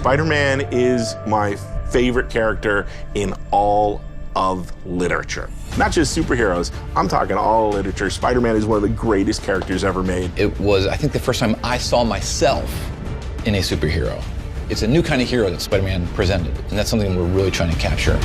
Spider-Man is my favorite character in all of literature. Not just superheroes, I'm talking all literature. Spider-Man is one of the greatest characters ever made. It was, I think, the first time I saw myself in a superhero. It's a new kind of hero that Spider-Man presented, and that's something we're really trying to capture.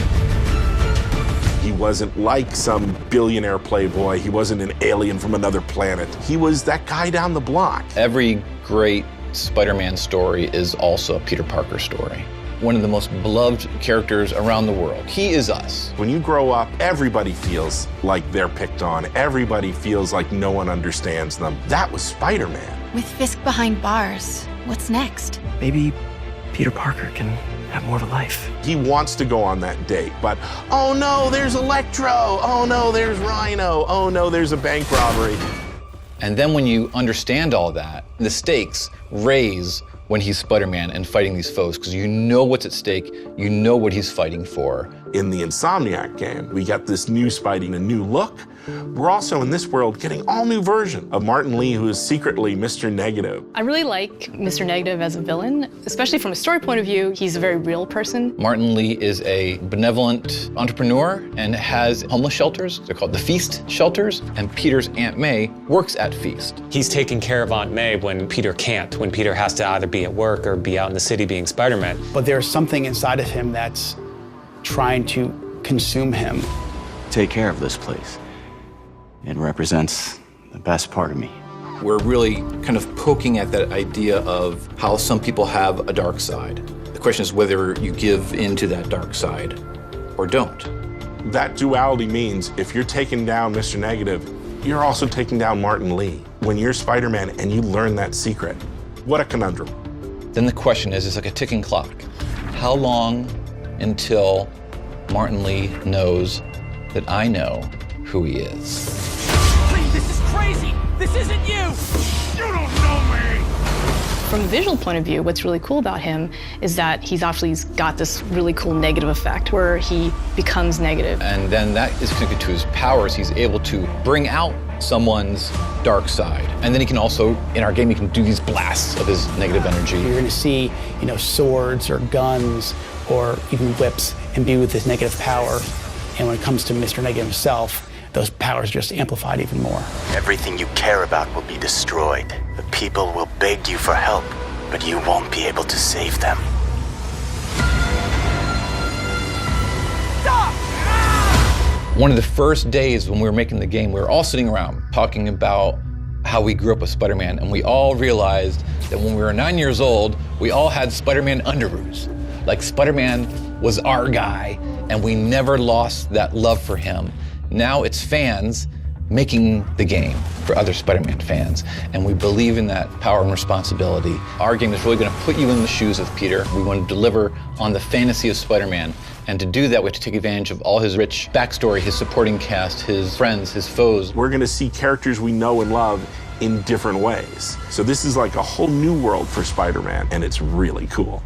He wasn't like some billionaire playboy. He wasn't an alien from another planet. He was that guy down the block. Every great Spider-Man story is also a Peter Parker story. One of the most beloved characters around the world. He is us. When you grow up, everybody feels like they're picked on. Everybody feels like no one understands them. That was Spider-Man. With Fisk behind bars, what's next? Maybe Peter Parker can have more of a life. He wants to go on that date, but oh no, there's Electro. Oh no, there's Rhino. Oh no, there's a bank robbery. And then when you understand all that, the stakes raise when he's Spider-Man and fighting these foes, because you know what's at stake, you know what he's fighting for. In the Insomniac game, we got this new Spidey, a new look. We're also in this world getting all new version of Martin Lee, who is secretly Mr. Negative. I really like Mr. Negative as a villain, especially from a story point of view. He's a very real person. Martin Lee is a benevolent entrepreneur and has homeless shelters. They're called the Feast shelters, and Peter's Aunt May works at Feast. He's taking care of Aunt May when Peter can't, when Peter has to either be at work or be out in the city being Spider-Man. But there's something inside of him that's trying to consume him. Take care of this place. It represents the best part of me. We're really kind of poking at that idea of how some people have a dark side. The question is whether you give into that dark side or don't. That duality means if you're taking down Mr. Negative, you're also taking down Martin Lee. When you're Spider-Man and you learn that secret, what a conundrum. Then the question is, it's like a ticking clock. How long until Martin Lee knows that I know who he is? This is crazy! This isn't you! You don't know me! From a visual point of view, what's really cool about him is that he's got this really cool negative effect where he becomes negative. And then that is connected to his powers. He's able to bring out someone's dark side. And then he can also, in our game, he can do these blasts of his negative energy. You're gonna see, swords or guns or even whips imbued with this negative power. And when it comes to Mr. Negative himself, those powers just amplified even more. Everything you care about will be destroyed. The people will beg you for help, but you won't be able to save them. Stop! One of the first days when we were making the game, we were all sitting around talking about how we grew up with Spider-Man, and we all realized that when we were 9 years old, we all had Spider-Man underoos. Like Spider-Man was our guy, and we never lost that love for him. Now it's fans making the game for other Spider-Man fans, and we believe in that power and responsibility. Our game is really going to put you in the shoes of Peter. We want to deliver on the fantasy of Spider-Man, and to do that, we have to take advantage of all his rich backstory, his supporting cast, his friends, his foes. We're going to see characters we know and love in different ways. So this is like a whole new world for Spider-Man, and it's really cool.